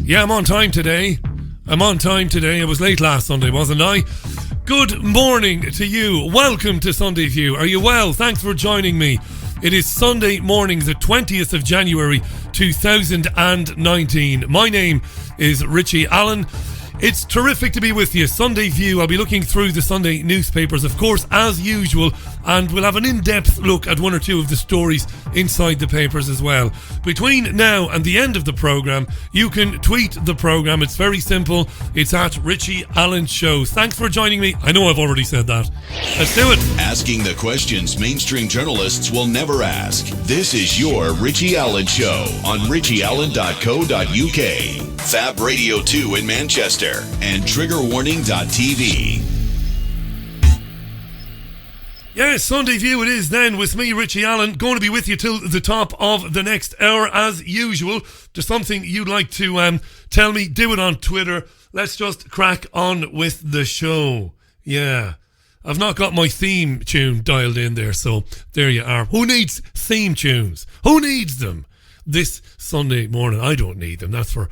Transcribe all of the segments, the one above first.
Yeah, I'm on time today. I was late last Sunday, wasn't I? Good morning to you. Welcome to Sunday View. Are you well? Thanks for joining me. It is Sunday morning, the 20th of January 2019. My name is Richie Allen. It's terrific to be with you. Sunday View. I'll be looking through the Sunday newspapers, of course, as usual, and we'll have an in-depth look at one or two of the stories inside the papers as well. Between now and the end of the programme, you can tweet the programme. It's very simple. It's at Richie Allen Show. Thanks for joining me. I know I've already said that. Let's do it. Asking the questions mainstream journalists will never ask. This is your Richie Allen Show on richieallen.co.uk, Fab Radio 2 in Manchester, and triggerwarning.tv. Yes, Sunday View it is then, with me, Richie Allen, going to be with you till the top of the next hour as usual. There's something you'd like to tell me, do it on Twitter. Let's just crack on with the show. Yeah, I've not got my theme tune dialed in there, so there you are. Who needs theme tunes? Who needs them this Sunday morning? I don't need them, that's for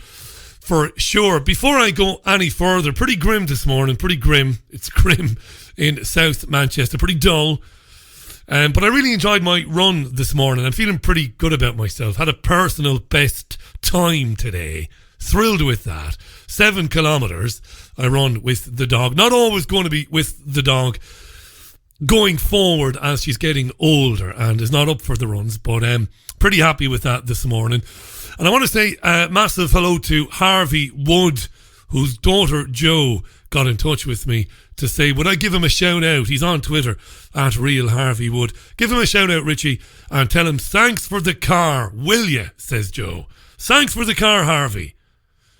sure. Before I go any further, pretty grim this morning, pretty grim. It's grim in South Manchester, pretty dull. But I really enjoyed my run this morning. I'm feeling pretty good about myself. Had a personal best time today. Thrilled with that. 7 kilometres I run with the dog. Not always going to be with the dog going forward as she's getting older and is not up for the runs, but pretty happy with that this morning. And I want to say a massive hello to Harvey Wood, whose daughter Jo got in touch with me to say, would I give him a shout out? He's on Twitter at Real Harvey Wood. Give him a shout out, Richie, and tell him thanks for the car, will you? Says Jo. Thanks for the car, Harvey.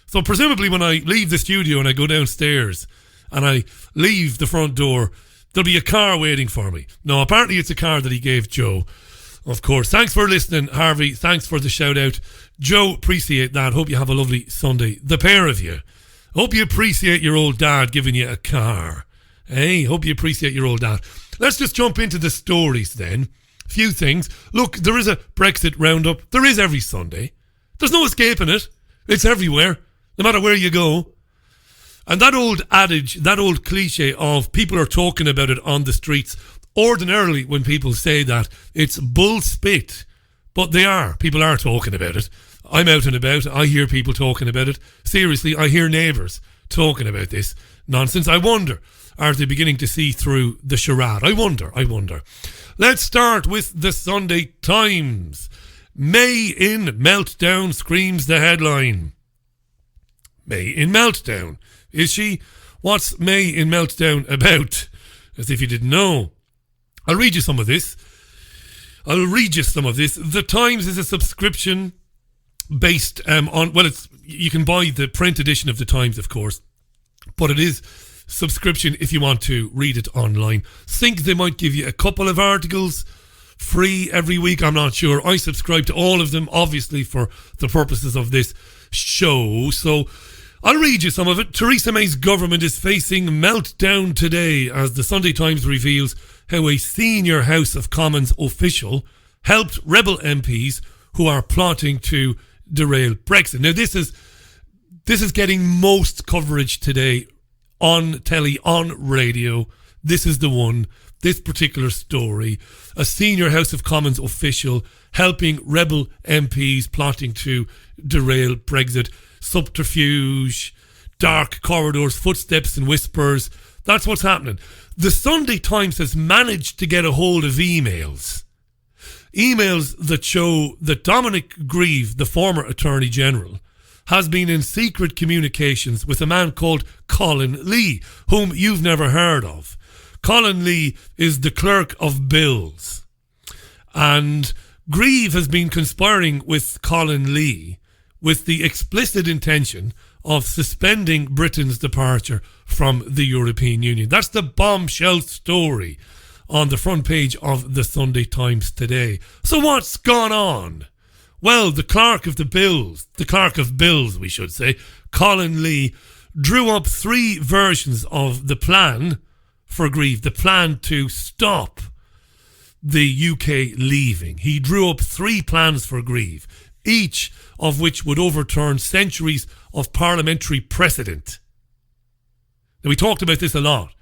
So presumably when I leave the studio and I go downstairs and I leave the front door, there'll be a car waiting for me. No, apparently it's a car that he gave Jo. Of course. Thanks for listening, Harvey. Thanks for the shout out. Joe, appreciate that. Hope you have a lovely Sunday. The pair of you. Hope you appreciate your old dad giving you a car. Hey, hope you appreciate your old dad. Let's just jump into the stories then. A few things. Look, there is a Brexit roundup. There is every Sunday. There's no escaping it. It's everywhere, no matter where you go. And that old adage, that old cliche of people are talking about it on the streets, ordinarily when people say that, it's bull spit. But they are. People are talking about it. I'm out and about. I hear people talking about it. Seriously, I hear neighbours talking about this nonsense. I wonder, are they beginning to see through the charade? I wonder. Let's start with the Sunday Times. May in meltdown, screams the headline. May in meltdown. Is she? What's May in meltdown about? As if you didn't know. I'll read you some of this. The Times is a subscription based on, well, you can buy the print edition of the Times, of course, but it is subscription if you want to read it online. Think they might give you a couple of articles free every week. I'm not sure. I subscribe to all of them, obviously, for the purposes of this show. So I'll read you some of it. Theresa May's government is facing meltdown today as the Sunday Times reveals how a senior House of Commons official helped rebel MPs who are plotting to derail Brexit. Now this is getting most coverage today on telly, on radio. This is the one, this particular story. A senior House of Commons official helping rebel MPs plotting to derail Brexit. Subterfuge, dark corridors, footsteps and whispers. That's what's happening. The Sunday Times has managed to get a hold of emails that show that Dominic Grieve, the former Attorney General, has been in secret communications with a man called Colin Lee, whom you've never heard of. Colin Lee is the clerk of bills. And Grieve has been conspiring with Colin Lee with the explicit intention of suspending Britain's departure from the European Union. That's the bombshell story on the front page of the Sunday Times today. So what's gone on? Well, the clerk of bills, we should say, Colin Lee, drew up 3 versions of the plan for Grieve, the plan to stop the UK leaving. He drew up 3 plans for Grieve. each of which would overturn centuries of parliamentary precedent. Now, we talked about this a lot,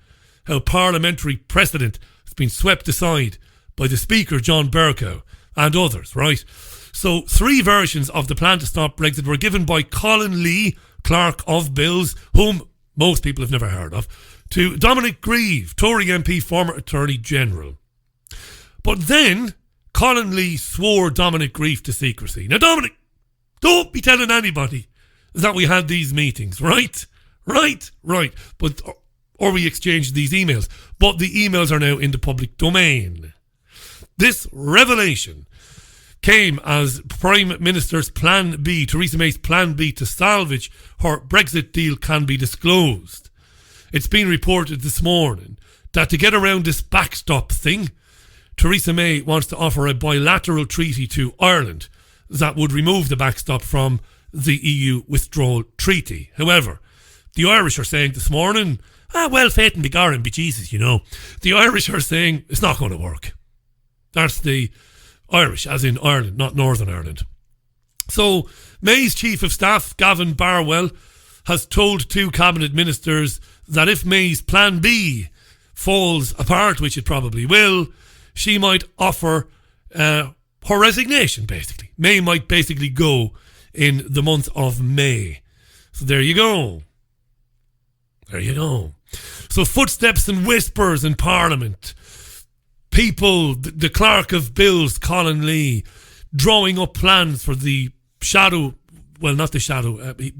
how parliamentary precedent has been swept aside by the Speaker, John Bercow, and others, right? So 3 versions of the plan to stop Brexit were given by Colin Lee, Clerk of Bills, whom most people have never heard of, to Dominic Grieve, Tory MP, former Attorney General. But then Colin Lee swore Dominic Grieve to secrecy. Now, Dominic, don't be telling anybody that we had these meetings, right? Right. But or we exchanged these emails. But the emails are now in the public domain. This revelation came as Prime Minister's Plan B, Theresa May's Plan B to salvage her Brexit deal, can be disclosed. It's been reported this morning that to get around this backstop thing, Theresa May wants to offer a bilateral treaty to Ireland that would remove the backstop from the EU withdrawal treaty. However, the Irish are saying this morning, well, fate and be gar and be Jesus, you know. The Irish are saying it's not going to work. That's the Irish, as in Ireland, not Northern Ireland. So May's Chief of Staff, Gavin Barwell, has told 2 cabinet ministers that if May's Plan B falls apart, which it probably will, she might offer her resignation, basically. May might basically go in the month of May. So there you go. So footsteps and whispers in Parliament. People, the Clerk of Bills, Colin Lee, drawing up plans for the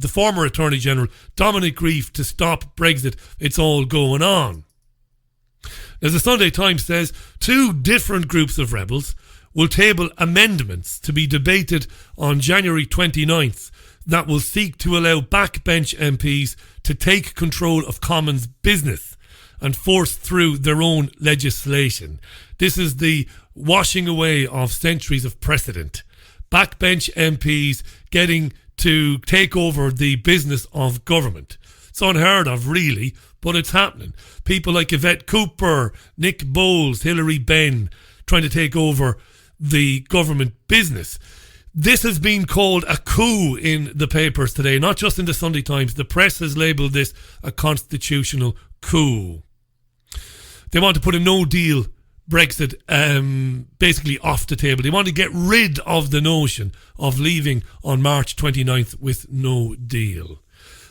former Attorney General, Dominic Grieve, to stop Brexit. It's all going on. As the Sunday Times says, 2 different groups of rebels will table amendments to be debated on January 29th that will seek to allow backbench MPs to take control of Commons business and force through their own legislation. This is the washing away of centuries of precedent. Backbench MPs getting to take over the business of government. It's unheard of, really, but it's happening. People like Yvette Cooper, Nick Bowles, Hilary Benn, trying to take over the government business. This has been called a coup in the papers today, not just in the Sunday Times. The press has labelled this a constitutional coup. They want to put a no-deal Brexit basically off the table. They want to get rid of the notion of leaving on March 29th with no deal.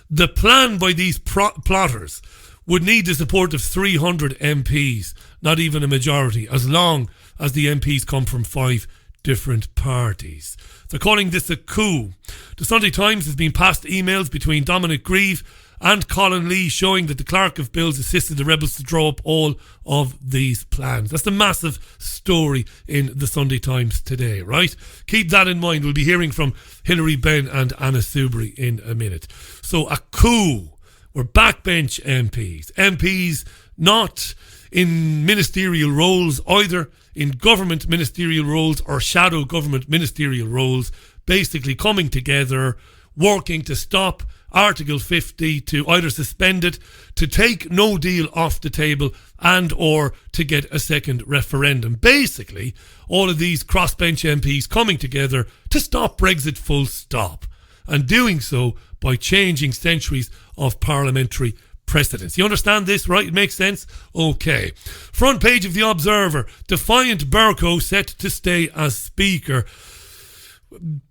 The plan by these plotters would need the support of 300 MPs, not even a majority, as long as the MPs come from 5 different parties. They're calling this a coup. The Sunday Times has been passed emails between Dominic Grieve and Colin Lee showing that the Clerk of Bills assisted the rebels to draw up all of these plans. That's the massive story in the Sunday Times today, right? Keep that in mind. We'll be hearing from Hilary Benn and Anna Soubry in a minute. So a coup. We're backbench MPs. MPs not in ministerial roles, either in government ministerial roles or shadow government ministerial roles, basically coming together, working to stop Article 50, to either suspend it, to take no deal off the table, and or to get a second referendum. Basically, all of these crossbench MPs coming together to stop Brexit full stop, and doing so by changing centuries of parliamentary precedents. You understand this, right? It makes sense? Okay. Front page of The Observer. Defiant Bercow set to stay as Speaker.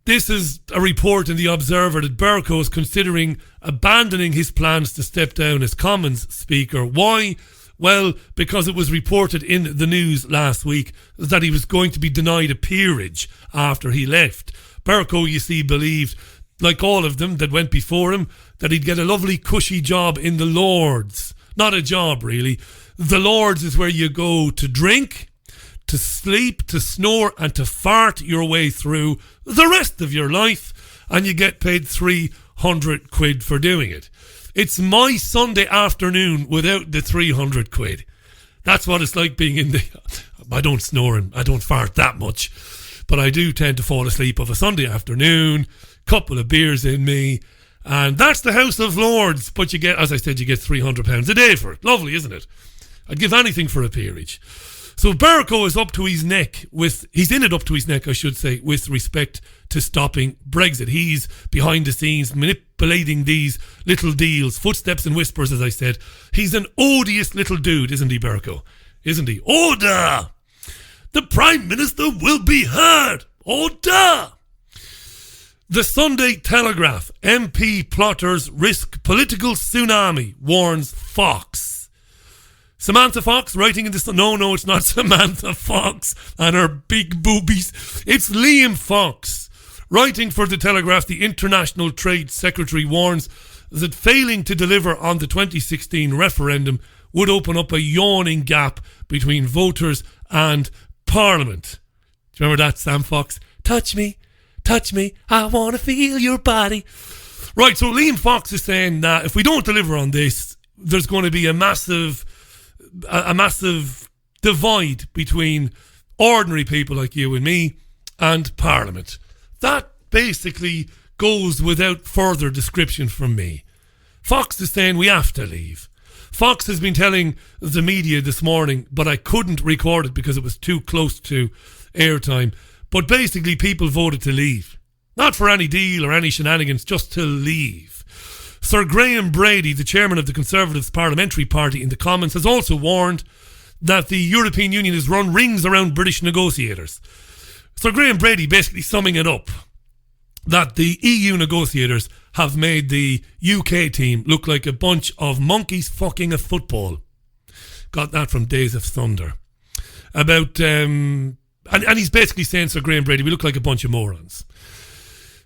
This is a report in The Observer that Bercow is considering abandoning his plans to step down as Commons Speaker. Why? Well, because it was reported in the news last week that he was going to be denied a peerage after he left. Bercow, you see, believed, like all of them that went before him, that he'd get a lovely cushy job in the Lords. Not a job, really. The Lords is where you go to drink, to sleep, to snore, and to fart your way through the rest of your life, and you get paid 300 quid for doing it. It's my Sunday afternoon without the 300 quid. That's what it's like being in the... I don't snore and I don't fart that much, but I do tend to fall asleep of a Sunday afternoon, couple of beers in me, and that's the House of Lords. But you get, as I said, you get £300 a day for it. Lovely, isn't it? I'd give anything for a peerage. So Bercow is up to his neck he's in it up to his neck, I should say, with respect to stopping Brexit. He's behind the scenes manipulating these little deals, footsteps and whispers, as I said. He's an odious little dude, isn't he, Bercow? Isn't he? Order! The Prime Minister will be heard! Order! The Sunday Telegraph. MP plotters risk political tsunami, warns Fox. Samantha Fox writing in this... No, it's not Samantha Fox and her big boobies. It's Liam Fox. Writing for the Telegraph, the International Trade Secretary warns that failing to deliver on the 2016 referendum would open up a yawning gap between voters and Parliament. Do you remember that, Sam Fox? Touch me, I want to feel your body. Right, so Liam Fox is saying that if we don't deliver on this, there's going to be a massive divide between ordinary people like you and me and Parliament. That basically goes without further description from me. Fox is saying we have to leave. Fox has been telling the media this morning, but I couldn't record it because it was too close to airtime. But basically people voted to leave. Not for any deal or any shenanigans, just to leave. Sir Graham Brady, the chairman of the Conservatives Parliamentary Party in the Commons, has also warned that the European Union has run rings around British negotiators. Sir Graham Brady basically summing it up, that the EU negotiators have made the UK team look like a bunch of monkeys fucking a football. Got that from Days of Thunder. And he's basically saying, Sir Graham Brady, we look like a bunch of morons.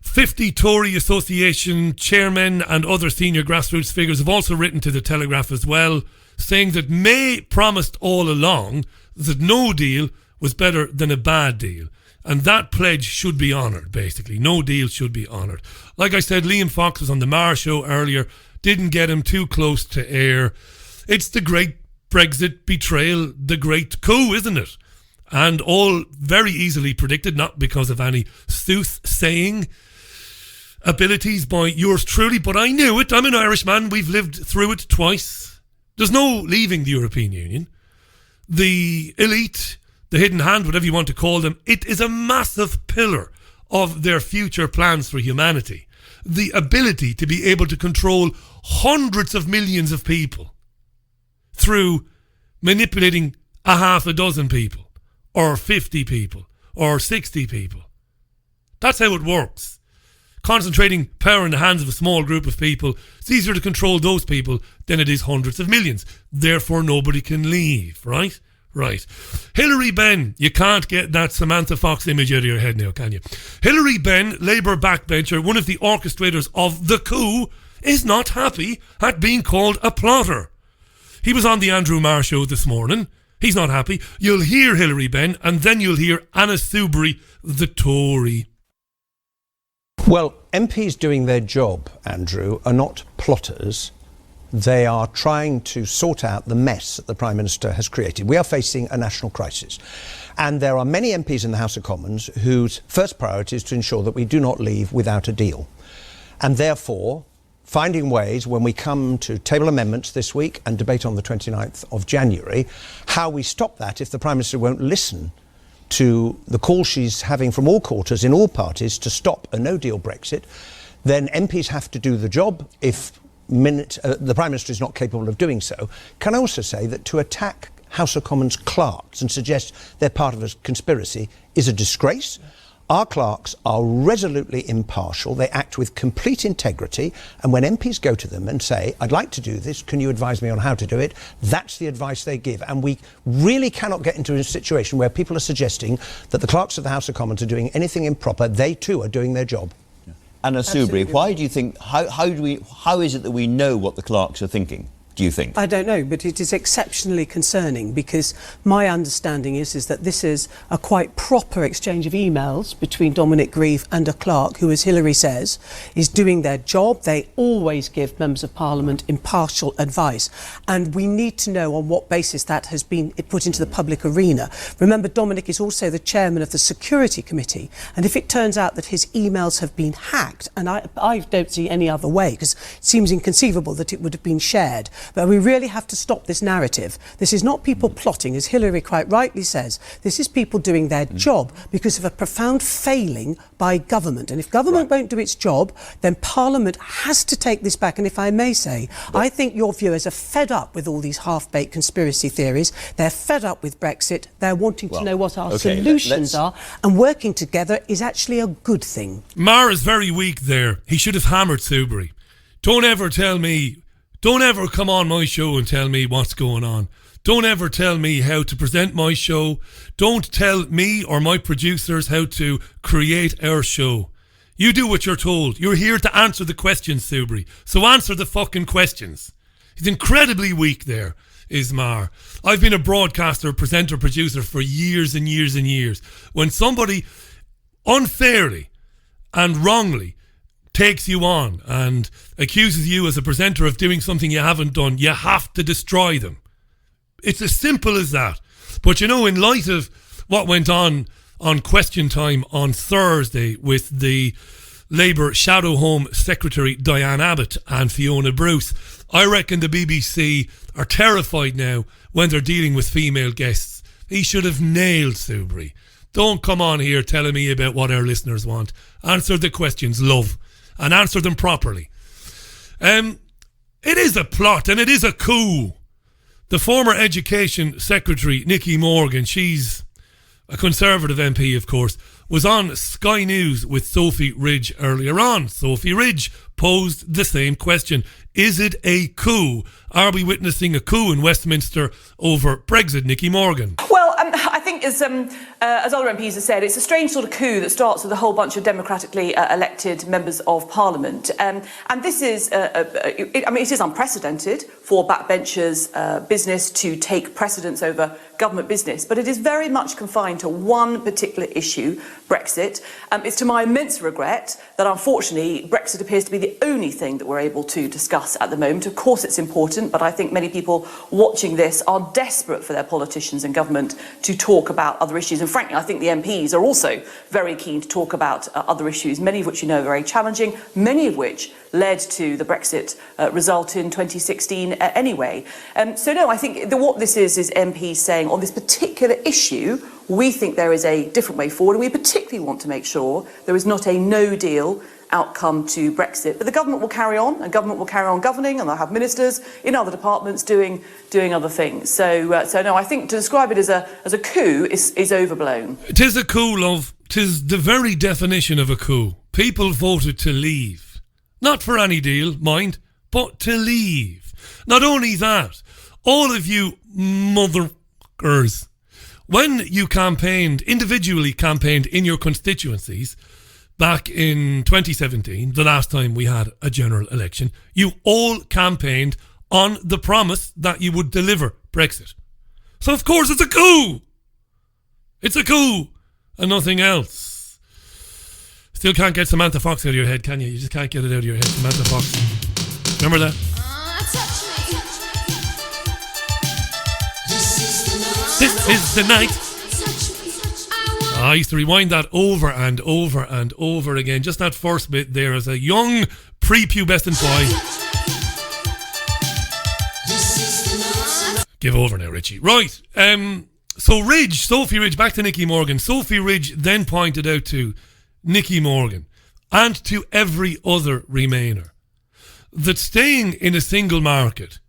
50 Tory Association chairmen and other senior grassroots figures have also written to the Telegraph as well, saying that May promised all along that no deal was better than a bad deal. And that pledge should be honoured, basically. No deal should be honoured. Like I said, Liam Fox was on the Marr show earlier. Didn't get him too close to air. It's the great Brexit betrayal, the great coup, isn't it? And all very easily predicted, not because of any soothsaying abilities by yours truly, but I knew it. I'm an Irishman. We've lived through it twice. There's no leaving the European Union. The elite, the hidden hand, whatever you want to call them, it is a massive pillar of their future plans for humanity. The ability to be able to control hundreds of millions of people through manipulating a half a dozen people, or 50 people, or 60 people. That's how it works. Concentrating power in the hands of a small group of people, it's easier to control those people than it is hundreds of millions. Therefore, nobody can leave, right? Right. Hilary Benn, you can't get that Samantha Fox image out of your head now, can you? Hilary Benn, Labour backbencher, one of the orchestrators of the coup, is not happy at being called a plotter. He was on the Andrew Marr show this morning. He's not happy. You'll hear Hilary Benn, and then you'll hear Anna Soubry, the Tory. Well, MPs doing their job, Andrew, are not plotters. They are trying to sort out the mess that the Prime Minister has created. We are facing a national crisis. And there are many MPs in the House of Commons whose first priority is to ensure that we do not leave without a deal. And therefore, finding ways when we come to table amendments this week and debate on the 29th of January, how we stop that if the Prime Minister won't listen to the call she's having from all quarters in all parties to stop a no-deal Brexit, then MPs have to do the job if the Prime Minister is not capable of doing so. Can I also say that to attack House of Commons clerks and suggest they're part of a conspiracy is a disgrace? Our clerks are resolutely impartial. They act with complete integrity. And when MPs go to them and say, I'd like to do this, can you advise me on how to do it? That's the advice they give. And we really cannot get into a situation where people are suggesting that the clerks of the House of Commons are doing anything improper. They too are doing their job. Anna Soubry, why do you think, how is it that we know what the clerks are thinking, do you think? I don't know, but it is exceptionally concerning because my understanding is that this is a quite proper exchange of emails between Dominic Grieve and a clerk who, as Hilary says, is doing their job. They always give members of Parliament impartial advice, and we need to know on what basis that has been put into the public arena. Remember, Dominic is also the chairman of the Security Committee, and if it turns out that his emails have been hacked, and I don't see any other way, because it seems inconceivable that it would have been shared, But we really have to stop this narrative. This is not people plotting, as Hillary quite rightly says. This is people doing their job because of a profound failing by government. And if government won't do its job, then Parliament has to take this back. And if I may say, I think your viewers are fed up with all these half-baked conspiracy theories. They're fed up with Brexit. They're wanting to know what our solutions are. And working together is actually a good thing. Mar is very weak there. He should have hammered Soubry. Don't ever come on my show and tell me what's going on. Don't ever tell me how to present my show. Don't tell me or my producers how to create our show. You do what you're told. You're here to answer the questions, Soubry. So answer the fucking questions. He's incredibly weak there, is Mar. I've been a broadcaster, presenter, producer for years and years and years. When somebody unfairly and wrongly takes you on and accuses you as a presenter of doing something you haven't done, you have to destroy them. It's as simple as that. But in light of what went on Question Time on Thursday with the Labour Shadow Home Secretary Diane Abbott and Fiona Bruce, I reckon the BBC are terrified now when they're dealing with female guests. He should have nailed Soubry. Don't come on here telling me about what our listeners want. Answer the questions, love, and answer them properly. It is a plot and it is a coup. The former Education Secretary, Nicky Morgan, she's a Conservative MP, of course, was on Sky News with Sophie Ridge earlier on. Sophie Ridge posed the same question. Is it a coup? Are we witnessing a coup in Westminster over Brexit? Nicky Morgan. Well, I think as other MPs have said, it's a strange sort of coup that starts with a whole bunch of democratically elected members of Parliament. And this is, it is unprecedented for backbenchers' business to take precedence over government business, but it is very much confined to one particular issue, Brexit. It's to my immense regret that, unfortunately, Brexit appears to be the only thing that we're able to discuss at the moment. Of course, it's important, but I think many people watching this are desperate for their politicians and government to talk about other issues. And frankly, I think the MPs are also very keen to talk about other issues, many of which are very challenging, many of which led to the Brexit result in 2016 anyway. So no, I think what this is MPs saying on this particular issue, we think there is a different way forward, and we particularly want to make sure there is not a no-deal outcome to Brexit. But the government will carry on, and government will carry on governing, and they'll have ministers in other departments doing other things. So no, I think to describe it as a coup is overblown. It is a coup, love. 'Tis the very definition of a coup. People voted to leave. Not for any deal, mind, but to leave. Not only that, all of you motherfuckers, when you individually campaigned in your constituencies back in 2017, the last time we had a general election, you all campaigned on the promise that you would deliver Brexit. So of course it's a coup. It's a coup and nothing else. Still can't get Samantha Fox out of your head, can you? You just can't get it out of your head, Samantha Fox. Remember that? This is the night. I used to rewind that over and over and over again. Just that first bit there as a young prepubescent boy. Give over now, Richie. Right. So Sophie Ridge, back to Nicky Morgan. Sophie Ridge then pointed out to Nicky Morgan and to every other Remainer that staying in a single market,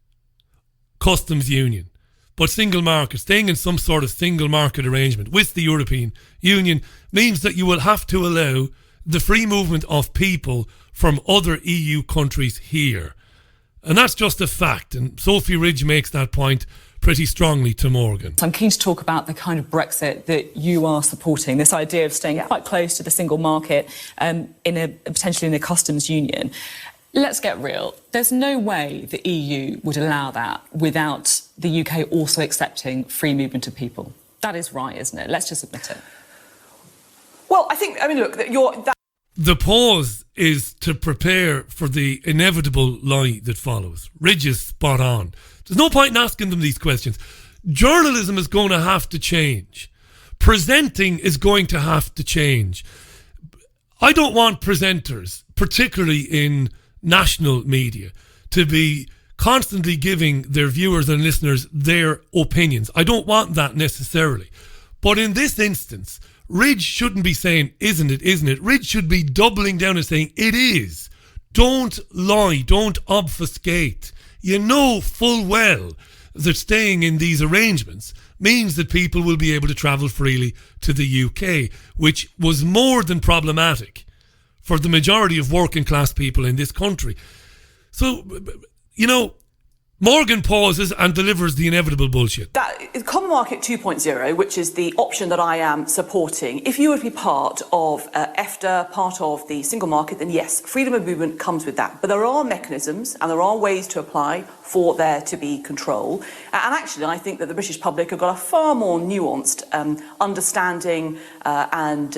customs union, but single market, staying in some sort of single market arrangement with the European Union means that you will have to allow the free movement of people from other EU countries here. And that's just a fact. And Sophie Ridge makes that point pretty strongly to Morgan. I'm keen to talk about the kind of Brexit that you are supporting, this idea of staying quite close to the single market potentially in a customs union. Let's get real. There's no way the EU would allow that without the UK also accepting free movement of people. That is right, isn't it? Let's just admit it. Well, look, the pause is to prepare for the inevitable lie that follows. Ridge is spot on. There's no point in asking them these questions. Journalism is going to have to change. Presenting is going to have to change. I don't want presenters, particularly in national media, to be constantly giving their viewers and listeners their opinions. I don't want that necessarily. But in this instance, Ridge shouldn't be saying, isn't it, isn't it? Ridge should be doubling down and saying, it is. Don't lie, don't obfuscate. You know full well that staying in these arrangements means that people will be able to travel freely to the UK, which was more than problematic for the majority of working class people in this country. So, you know, Morgan pauses and delivers the inevitable bullshit. That Common Market 2.0, which is the option that I am supporting, if you were to be part of EFTA, part of the single market, then yes, freedom of movement comes with that. But there are mechanisms and there are ways to apply for there to be control. And actually, I think that the British public have got a far more nuanced understanding and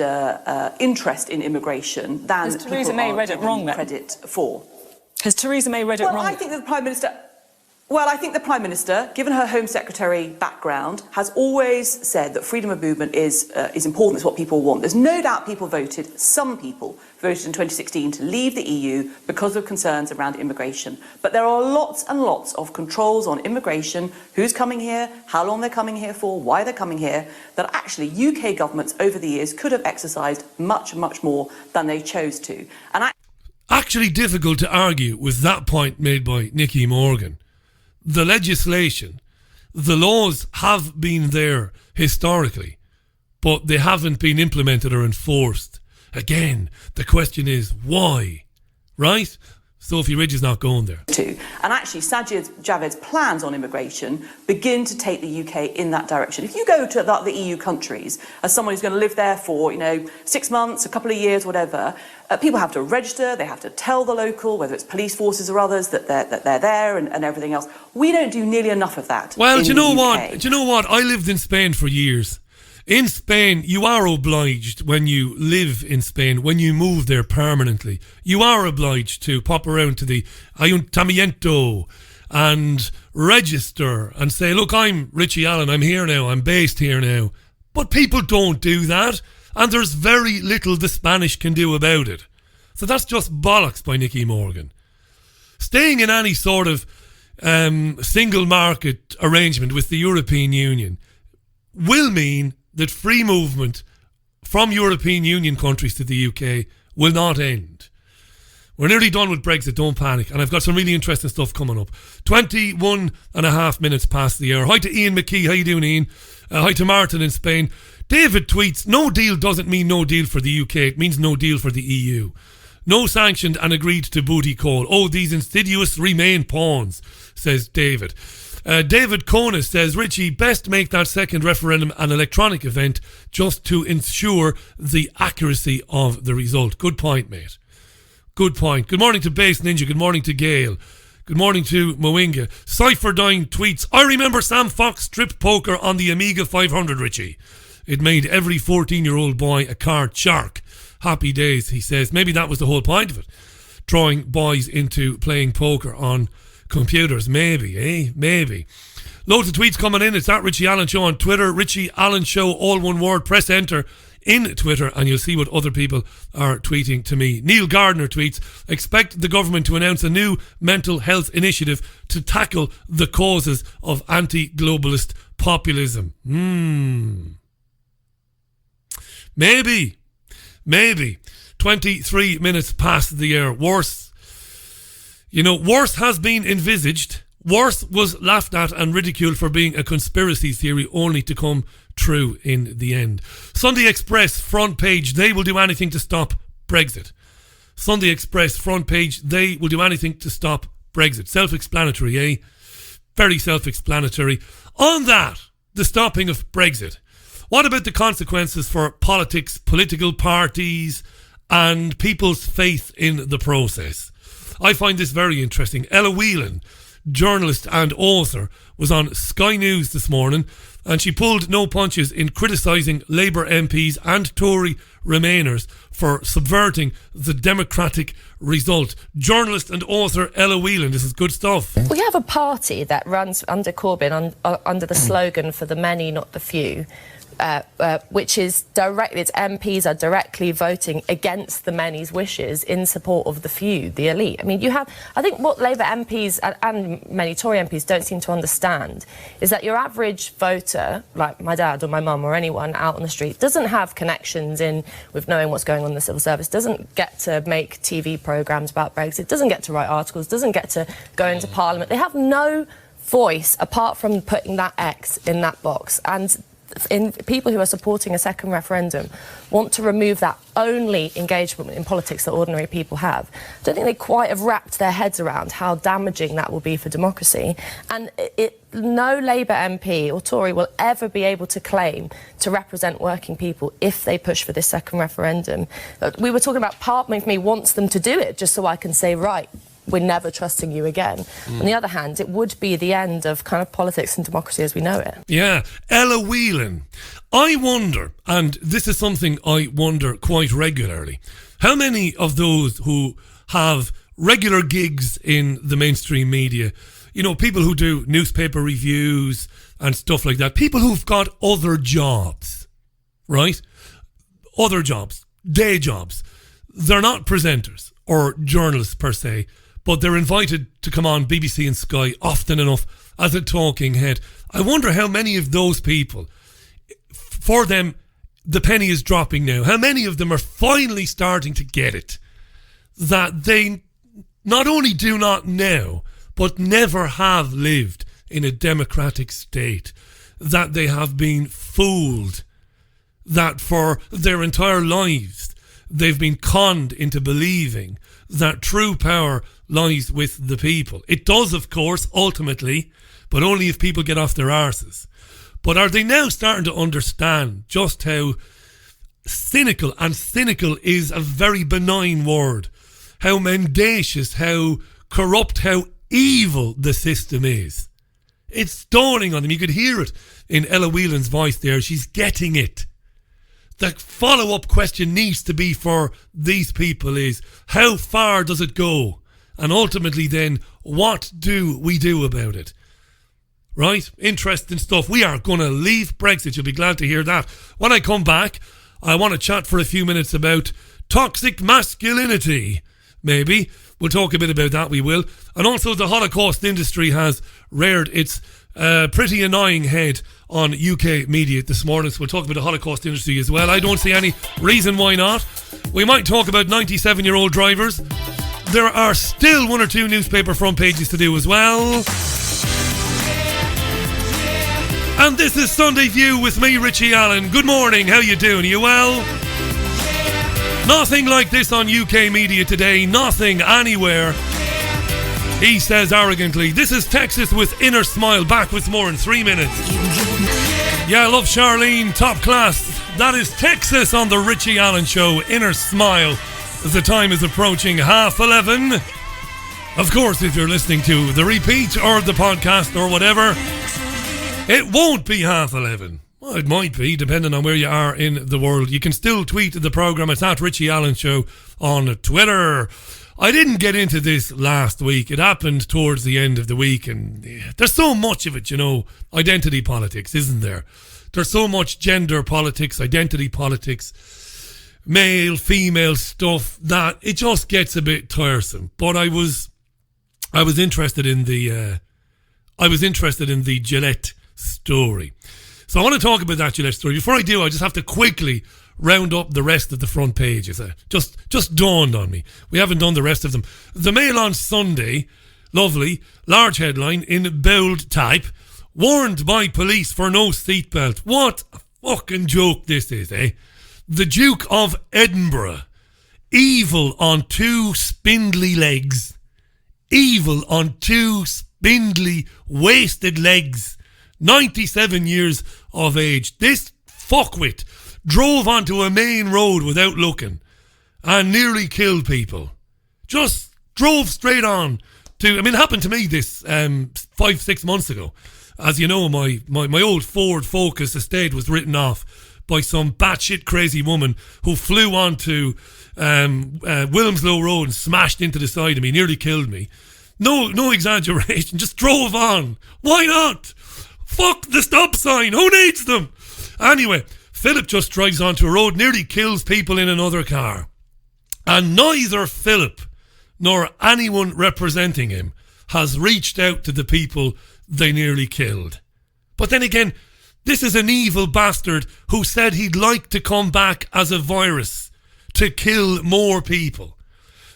interest in immigration than Has Theresa May read it wrong then? Credit for. Has Theresa May read it wrong? I think that the Prime Minister... Well, I think the Prime Minister, given her Home Secretary background, has always said that freedom of movement is important. It's what people want. There's no doubt some people voted in 2016 to leave the EU because of concerns around immigration. But there are lots and lots of controls on immigration, who's coming here, how long they're coming here for, why they're coming here, that actually UK governments over the years could have exercised much, much more than they chose to. And actually difficult to argue with that point made by Nicky Morgan. The legislation, the laws have been there historically, but they haven't been implemented or enforced. Again, the question is why, right? Sophie Ridge is not going there. And actually, Sajid Javid's plans on immigration begin to take the UK in that direction. If you go to the EU countries as someone who's going to live there for, 6 months, a couple of years, whatever, people have to register, they have to tell the local, whether it's police forces or others, that they're there and everything else. We don't do nearly enough of that. Well, do you know what? I lived in Spain for years. In Spain, you are obliged when you live in Spain, when you move there permanently, you are obliged to pop around to the Ayuntamiento and register and say, look, I'm Richie Allen, I'm here now, I'm based here now. But people don't do that, and there's very little the Spanish can do about it. So that's just bollocks by Nicky Morgan. Staying in any sort of single market arrangement with the European Union will mean that free movement from European Union countries to the UK will not end. We're nearly done with Brexit, don't panic. And I've got some really interesting stuff coming up. 21 and a half minutes past the hour. Hi to Ian McKee. How you doing, Ian? Hi to Martin in Spain. David tweets, no deal doesn't mean no deal for the UK. It means no deal for the EU. No sanctioned and agreed to booty call. Oh, these insidious Remain pawns, says David. David Conis says, Richie, best make that second referendum an electronic event just to ensure the accuracy of the result. Good point, mate. Good point. Good morning to Base Ninja. Good morning to Gail. Good morning to Moinga. Cypherdyne tweets, I remember Sam Fox strip poker on the Amiga 500, Richie. It made every 14-year-old boy a card shark. Happy days, he says. Maybe that was the whole point of it. Drawing boys into playing poker on computers. Maybe, Maybe. Loads of tweets coming in. It's at Richie Allen Show on Twitter. Richie Allen Show, all one word. Press enter in Twitter and you'll see what other people are tweeting to me. Neil Gardner tweets, expect the government to announce a new mental health initiative to tackle the causes of anti-globalist populism. Maybe. 23 minutes past the hour. Worse has been envisaged. Worse was laughed at and ridiculed for being a conspiracy theory only to come true in the end. Sunday Express front page, they will do anything to stop Brexit. Sunday Express front page, they will do anything to stop Brexit. Self-explanatory, eh? Very self-explanatory. On that, the stopping of Brexit. What about the consequences for politics, political parties, and people's faith in the process? I find this very interesting. Ella Whelan, journalist and author, was on Sky News this morning and she pulled no punches in criticising Labour MPs and Tory Remainers for subverting the democratic result. Journalist and author Ella Whelan, this is good stuff. We have a party that runs under Corbyn under the slogan for the many, not the few. which is direct. Its MPs are directly voting against the many's wishes in support of the few, the elite. I mean, I think what Labour MPs and many Tory MPs don't seem to understand is that your average voter, like my dad or my mum or anyone out on the street, doesn't have connections with knowing what's going on in the civil service, doesn't get to make TV programmes about Brexit, doesn't get to write articles, doesn't get to go into Parliament. They have no voice apart from putting that X in that box. And people who are supporting a second referendum want to remove that only engagement in politics that ordinary people have. I don't think they quite have wrapped their heads around how damaging that will be for democracy. And no Labour MP or Tory will ever be able to claim to represent working people if they push for this second referendum. We were talking about part of me wants them to do it just so I can say, right, we're never trusting you again. On the other hand, it would be the end of kind of politics and democracy as we know it. Yeah. Ella Whelan. I wonder, and this is something I wonder quite regularly, how many of those who have regular gigs in the mainstream media, you know, people who do newspaper reviews and stuff like that, people who've got other jobs, right? Other jobs, day jobs. They're not presenters or journalists per se, but they're invited to come on BBC and Sky often enough as a talking head. I wonder how many of those people, for them, the penny is dropping now. How many of them are finally starting to get it? That they not only do not know, but never have lived in a democratic state. That they have been fooled. That for their entire lives, they've been conned into believing that true power lies with the people. It does, of course, ultimately, but only if people get off their arses. But are they now starting to understand just how cynical, and cynical is a very benign word, how mendacious, how corrupt, how evil the system is? It's dawning on them. You could hear it in Ella Whelan's voice there. She's getting it. The follow-up question needs to be for these people is, how far does it go? And ultimately then, what do we do about it? Right? Interesting stuff. We are going to leave Brexit. You'll be glad to hear that. When I come back, I want to chat for a few minutes about toxic masculinity. Maybe. We'll talk a bit about that, we will. And also the Holocaust industry has reared its pretty annoying head on UK media this morning, so we'll talk about the Holocaust industry as well. I don't see any reason why not. We might talk about 97-year-old drivers. There are still one or two newspaper front pages to do as well. And this is Sunday View with me, Richie Allen. Good morning, how you doing? Are you well? Nothing like this on UK media today. Nothing anywhere. He says arrogantly. This is Texas with Inner Smile. Back with more in 3 minutes. Yeah, I love Charlene. Top class. That is Texas on the Richie Allen Show. Inner Smile. As the time is approaching 11:30. Of course, if you're listening to the repeat or the podcast or whatever, it won't be 11:30. Well, it might be, depending on where you are in the world. You can still tweet the programme. It's at Richie Allen Show on Twitter. I didn't get into this last week. It happened towards the end of the week, and there's so much of it, you know. Identity politics, isn't there? There's so much gender politics, identity politics, male, female stuff, that it just gets a bit tiresome. But I was interested in the Gillette story. So I want to talk about that Gillette story. Before I do, I just have to quickly round up the rest of the front pages. Just dawned on me. We haven't done the rest of them. The Mail on Sunday, lovely, large headline in bold type, warned by police for no seatbelt. What a fucking joke this is, eh? The Duke of Edinburgh, evil on two spindly legs. Evil on two spindly, wasted legs. 97 years of age. This fuckwit drove onto a main road without looking and nearly killed people. Just drove straight on to... I mean, it happened to me this 5-6 months ago. As you know, my old Ford Focus estate was written off by some batshit crazy woman who flew onto Wilmslow Road and smashed into the side of me, nearly killed me. No exaggeration, just drove on. Why not? Fuck the stop sign. Who needs them? Anyway, Philip just drives onto a road, nearly kills people in another car. And neither Philip nor anyone representing him has reached out to the people they nearly killed. But then again, this is an evil bastard who said he'd like to come back as a virus to kill more people.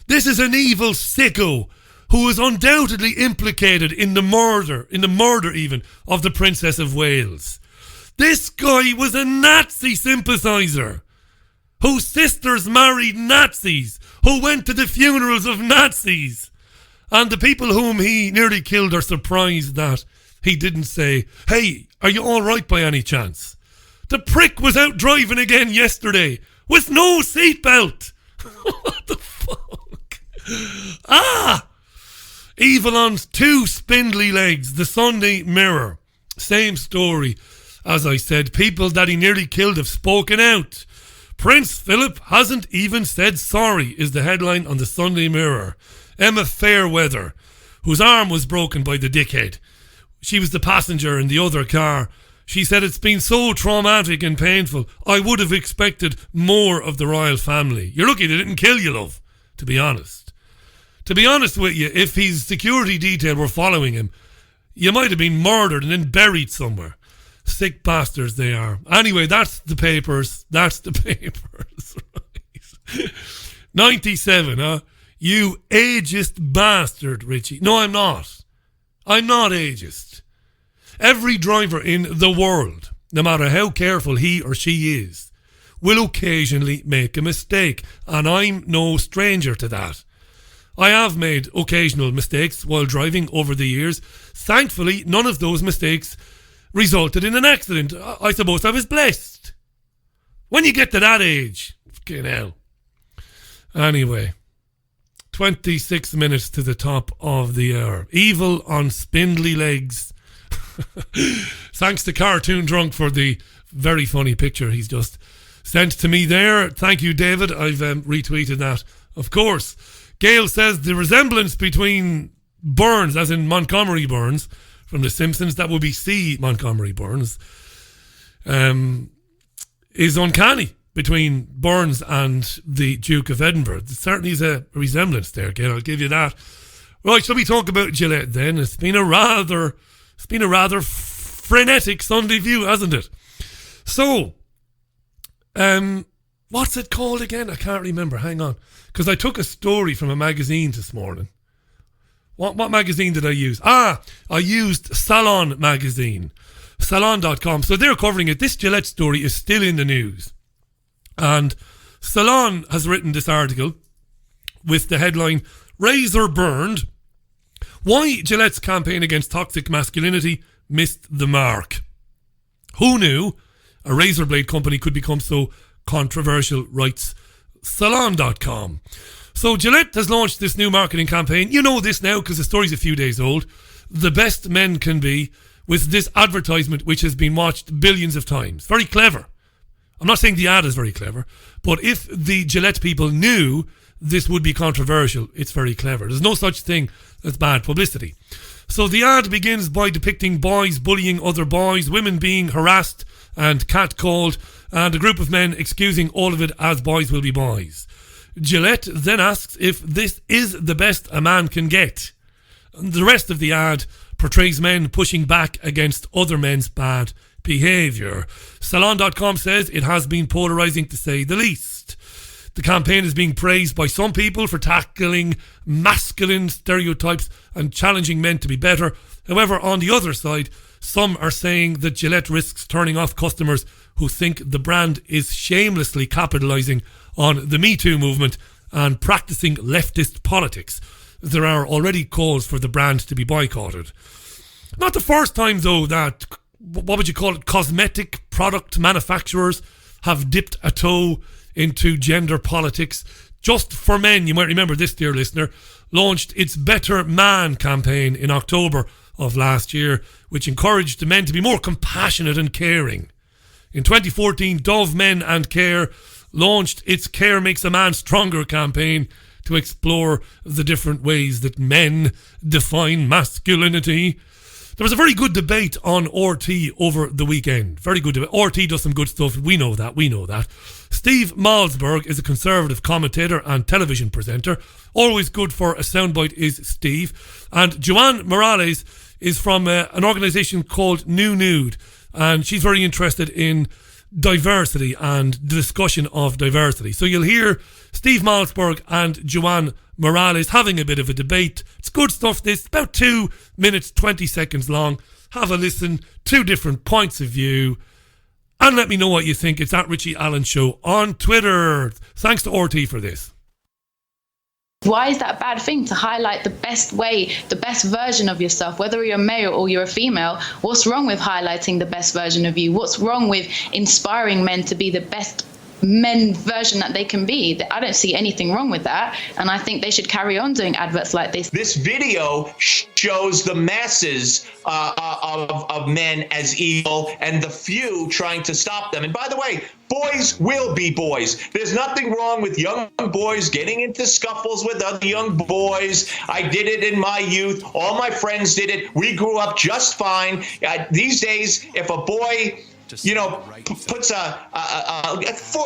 This is an evil sicko who is undoubtedly implicated in the murder even, of the Princess of Wales. This guy was a Nazi sympathiser whose sisters married Nazis, who went to the funerals of Nazis. And the people whom he nearly killed are surprised that he didn't say, "Hey, are you all right by any chance?" The prick was out driving again yesterday with no seatbelt. What the fuck? Evil on two spindly legs. The Sunday Mirror. Same story. As I said, people that he nearly killed have spoken out. Prince Philip hasn't even said sorry, is the headline on the Sunday Mirror. Emma Fairweather, whose arm was broken by the dickhead. She was the passenger in the other car. She said, "It's been so traumatic and painful. I would have expected more of the royal family." You're lucky they didn't kill you, love, to be honest. To be honest with you, if his security detail were following him, you might have been murdered and then buried somewhere. Sick bastards they are. Anyway, that's the papers. Right. 97, huh? You ageist bastard, Richie. No, I'm not. I'm not ageist. Every driver in the world, no matter how careful he or she is, will occasionally make a mistake. And I'm no stranger to that. I have made occasional mistakes while driving over the years. Thankfully, none of those mistakes resulted in an accident. I suppose I was blessed. When you get to that age, fucking hell. Anyway, 26 minutes to the top of the hour. Evil on spindly legs. Thanks to Cartoon Drunk for the very funny picture he's just sent to me there. Thank you, David. I've retweeted that, of course. Gail says the resemblance between Burns, as in Montgomery Burns, from The Simpsons, that would be C. Montgomery Burns, is uncanny between Burns and the Duke of Edinburgh. There certainly is a resemblance there, Gail, I'll give you that. Right, shall we talk about Gillette then? It's been a rather frenetic Sunday View, hasn't it? So, what's it called again? I can't remember, hang on. Because I took a story from a magazine this morning. What magazine did I use? I used Salon magazine. Salon.com. So they're covering it. This Gillette story is still in the news. And Salon has written this article with the headline, "Razor Burned. Why Gillette's campaign against toxic masculinity missed the mark. Who knew a razor blade company could become so controversial," writes Salon.com. So Gillette has launched this new marketing campaign. You know this now because the story's a few days old. The Best Men Can Be, with this advertisement which has been watched billions of times. Very clever. I'm not saying the ad is very clever, but if the Gillette people knew this would be controversial, it's very clever. There's no such thing as bad publicity. So the ad begins by depicting boys bullying other boys, women being harassed and catcalled, and a group of men excusing all of it as boys will be boys. Gillette then asks if this is the best a man can get. And the rest of the ad portrays men pushing back against other men's bad behaviour. Salon.com says it has been polarising to say the least. The campaign is being praised by some people for tackling masculine stereotypes and challenging men to be better. However, on the other side, some are saying that Gillette risks turning off customers who think the brand is shamelessly capitalising on the Me Too movement and practising leftist politics. There are already calls for the brand to be boycotted. Not the first time, though, that, what would you call it, cosmetic product manufacturers have dipped a toe into gender politics. Just for Men, you might remember this, dear listener, launched its Better Man campaign in October of last year, which encouraged men to be more compassionate and caring. In 2014, Dove Men and Care launched its Care Makes a Man Stronger campaign to explore the different ways that men define masculinity. There was a very good debate on RT over the weekend. Very good debate. RT does some good stuff. We know that. Steve Malzberg is a Conservative commentator and television presenter. Always good for a soundbite is Steve. And Joanne Morales is from an organisation called New Nude. And she's very interested in diversity and the discussion of diversity. So you'll hear Steve Malzberg and Joanne Morales having a bit of a debate. It's good stuff, this. About 2 minutes, 20 seconds long. Have a listen. 2 different points of view. And let me know what you think. It's at Richie Allen Show on Twitter. Thanks to RT for this. Why is that a bad thing to highlight the best way, the best version of yourself, whether you're a male or you're a female? What's wrong with highlighting the best version of you? What's wrong with inspiring men to be the best men version that they can be? I don't see anything wrong with that, and I think they should carry on doing adverts like this. This video shows the masses of men as evil and the few trying to stop them. And by the way, boys will be boys. There's nothing wrong with young boys getting into scuffles with other young boys. I did it in my youth. All my friends did it. We grew up just fine. These days, if a boy puts a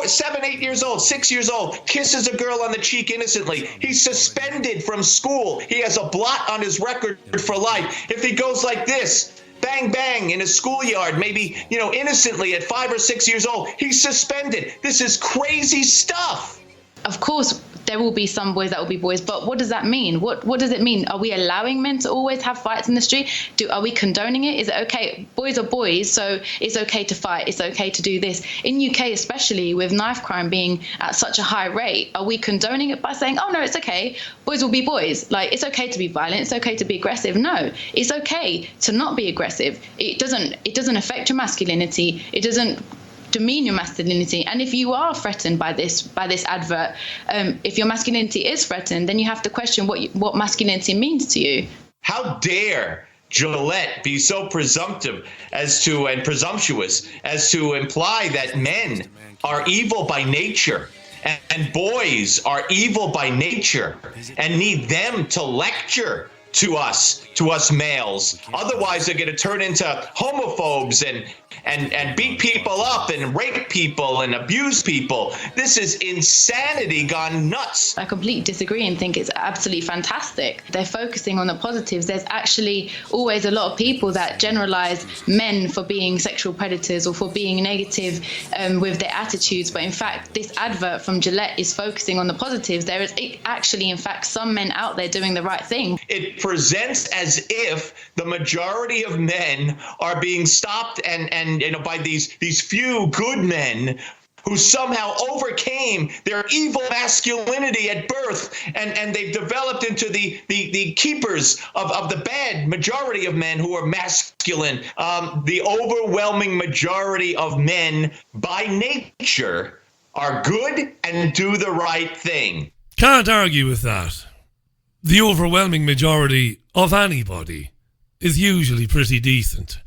7, 8 years old, 6 years old, kisses a girl on the cheek innocently, he's suspended from school. He has a blot on his record for life. If he goes like this, bang, bang, in a schoolyard, maybe, innocently at 5 or 6 years old, he's suspended. This is crazy stuff. Of course, there will be some boys that will be boys, but what does that mean? What does it mean? Are we allowing men to always have fights in the street? Are we condoning it? Is it okay? Boys are boys, so it's okay to fight. It's okay to do this. In UK, especially with knife crime being at such a high rate, are we condoning it by saying, oh no, it's okay, boys will be boys? Like, it's okay to be violent. It's okay to be aggressive. No, it's okay to not be aggressive. It doesn't affect your masculinity. It doesn't demean your masculinity. And if you are threatened by this advert, if your masculinity is threatened, then you have to question what masculinity means to you. How dare Gillette be so presumptuous as to imply that men are evil by nature and boys are evil by nature and need them to lecture to us males. Otherwise, they're going to turn into homophobes and beat people up and rape people and abuse people. This is insanity gone nuts. I completely disagree and think it's absolutely fantastic. They're focusing on the positives. There's actually always a lot of people that generalize men for being sexual predators or for being negative with their attitudes. But in fact, this advert from Gillette is focusing on the positives. There is actually, in fact, some men out there doing the right thing. It presents as if the majority of men are being stopped and by these few good men who somehow overcame their evil masculinity at birth, and they've developed into the keepers of the bad majority of men who are masculine. The overwhelming majority of men by nature are good and do the right thing. Can't argue with that. The overwhelming majority of anybody is usually pretty decent.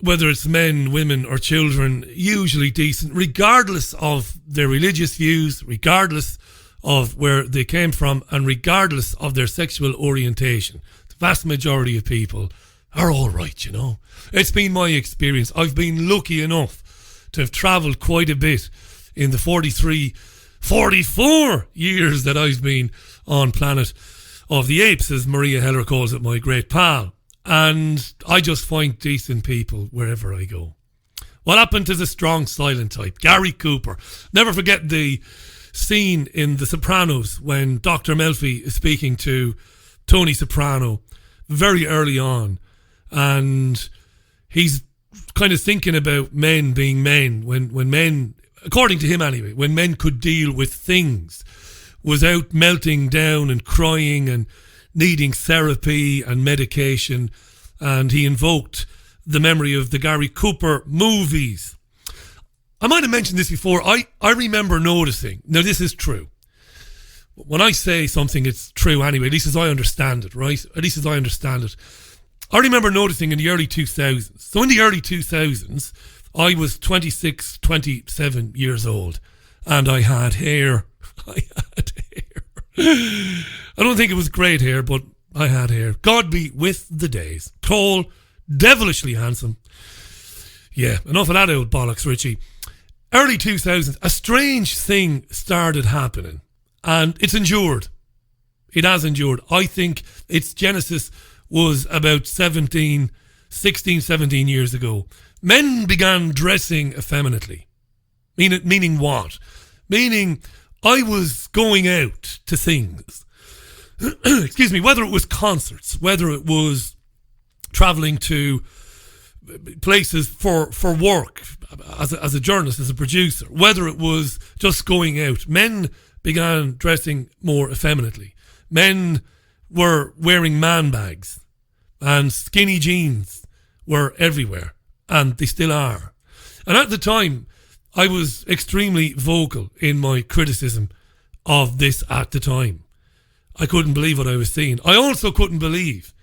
Whether it's men, women or children, usually decent, regardless of their religious views, regardless of where they came from, and regardless of their sexual orientation. The vast majority of people are all right, It's been my experience. I've been lucky enough to have travelled quite a bit in the 44 years that I've been on Planet of the Apes, as Maria Heller calls it, my great pal. And I just find decent people wherever I go. What happened to the strong, silent type? Gary Cooper. Never forget the scene in The Sopranos when Dr. Melfi is speaking to Tony Soprano very early on. And he's kind of thinking about men being men. When men, according to him anyway, when men could deal with things without melting down and crying and needing therapy and medication, and he invoked the memory of the Gary Cooper movies. I might have mentioned this before. I remember noticing, now this is true. When I say something, it's true anyway, at least as I understand it, right? At least as I understand it. I remember noticing in the early 2000s. So in the early 2000s, I was 26, 27 years old, and I had hair. I don't think it was great hair, but I had hair. God be with the days. Tall, devilishly handsome. Yeah, enough of that old bollocks, Richie. Early 2000s, a strange thing started happening, and it's endured. It has endured. I think its genesis was about 16, 17 years ago. Men began dressing effeminately. Meaning what? Meaning I was going out to things. Excuse me, whether it was concerts, whether it was travelling to places for work as a journalist, as a producer, whether it was just going out, men began dressing more effeminately. Men were wearing man bags, and skinny jeans were everywhere, and they still are. And at the time, I was extremely vocal in my criticism of this at the time. I couldn't believe what I was seeing. I also couldn't believe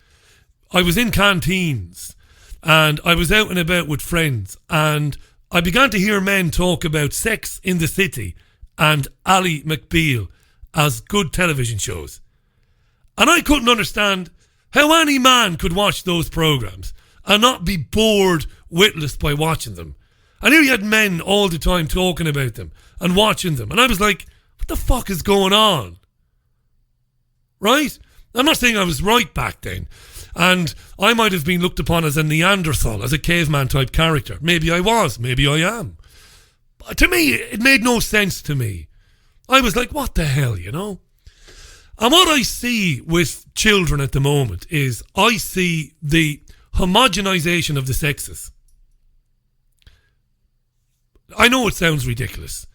I was in canteens and I was out and about with friends, and I began to hear men talk about Sex in the City and Ally McBeal as good television shows. And I couldn't understand how any man could watch those programmes and not be bored witless by watching them. And here you had men all the time talking about them and watching them. And I was like, what the fuck is going on? Right? I'm not saying I was right back then. And I might have been looked upon as a Neanderthal, as a caveman type character. Maybe I was, maybe I am. But to me, it made no sense to me. I was like, what the hell, you know? And what I see with children at the moment is I see the homogenization of the sexes. I know it sounds ridiculous.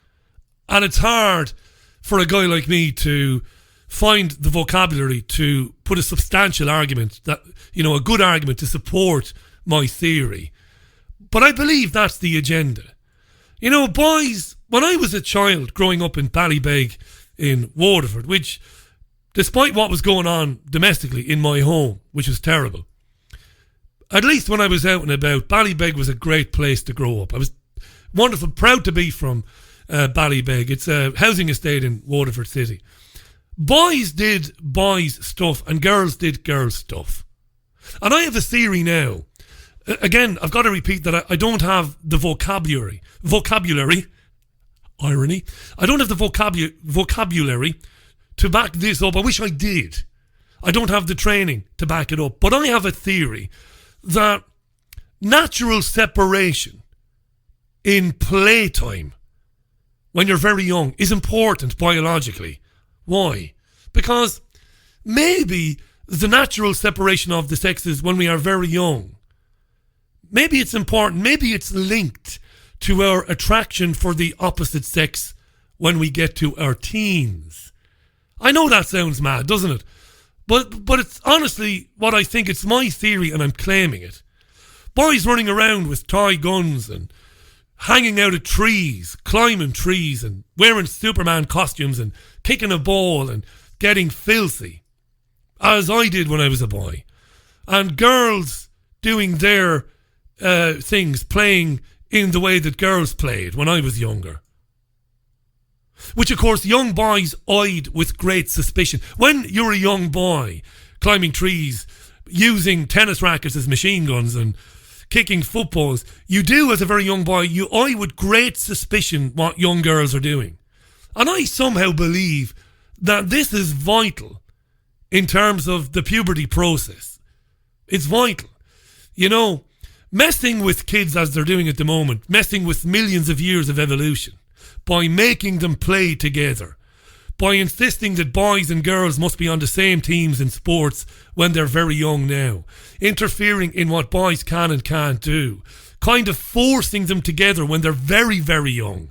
And it's hard for a guy like me to find the vocabulary to put a substantial argument, that, you know, a good argument to support my theory. But I believe that's the agenda. You know, boys, when I was a child growing up in Ballybeg in Waterford, which, despite what was going on domestically in my home, which was terrible, at least when I was out and about, Ballybeg was a great place to grow up. I was wonderful, proud to be from Ballybeg. It's a housing estate in Waterford City. Boys did boys stuff and girls did girls stuff. And I have a theory now. Again, I've got to repeat that I don't have the vocabulary, irony. I don't have the vocabulary to back this up. I wish I did. I don't have the training to back it up. But I have a theory that natural separation in playtime when you're very young is important biologically. Why? Because maybe the natural separation of the sexes when we are very young, maybe it's important, maybe it's linked to our attraction for the opposite sex when we get to our teens. I know that sounds mad, doesn't it? But it's honestly what I think. It's my theory and I'm claiming it. Boys running around with toy guns and hanging out of trees, climbing trees and wearing Superman costumes and kicking a ball and getting filthy, as I did when I was a boy. And girls doing their things, playing in the way that girls played when I was younger. Which, of course, young boys eyed with great suspicion. When you're a young boy climbing trees, using tennis rackets as machine guns and kicking footballs, you do, as a very young boy, you eye with great suspicion what young girls are doing. And I somehow believe that this is vital in terms of the puberty process. It's vital. You know, messing with kids as they're doing at the moment, messing with millions of years of evolution, by making them play together, by insisting that boys and girls must be on the same teams in sports when they're very young now, interfering in what boys can and can't do, kind of forcing them together when they're very, very young.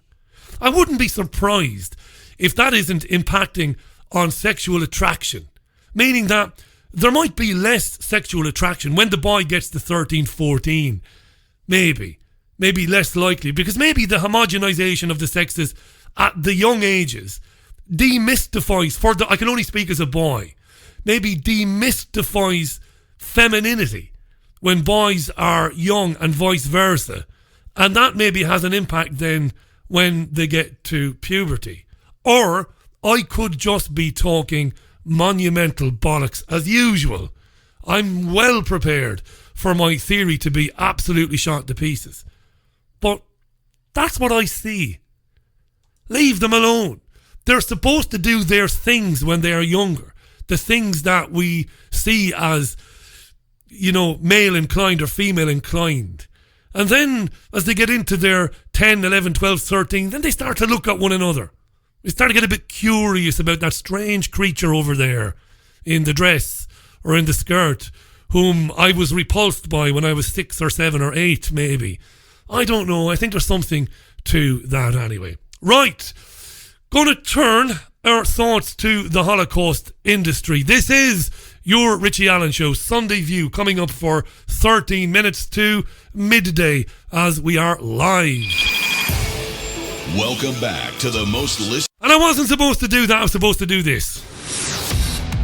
I wouldn't be surprised if that isn't impacting on sexual attraction, meaning that there might be less sexual attraction when the boy gets to 13, 14. Maybe less likely, because maybe the homogenization of the sexes at the young ages demystifies, I can only speak as a boy, maybe demystifies femininity when boys are young and vice versa. And that maybe has an impact then when they get to puberty. Or I could just be talking monumental bollocks as usual. I'm well prepared for my theory to be absolutely shot to pieces. But that's what I see. Leave them alone. They're supposed to do their things when they are younger. The things that we see as, you know, male inclined or female inclined. And then as they get into their 10, 11, 12, 13, then they start to look at one another. They start to get a bit curious about that strange creature over there in the dress or in the skirt, whom I was repulsed by when I was 6 or 7 or 8 maybe. I don't know. I think there's something to that anyway. Right. Going to turn our thoughts to the Holocaust industry. This is your Richie Allen Show, Sunday View, coming up for 13 minutes to midday as we are live. Welcome back to the most listened. And I wasn't supposed to do that. I was supposed to do this.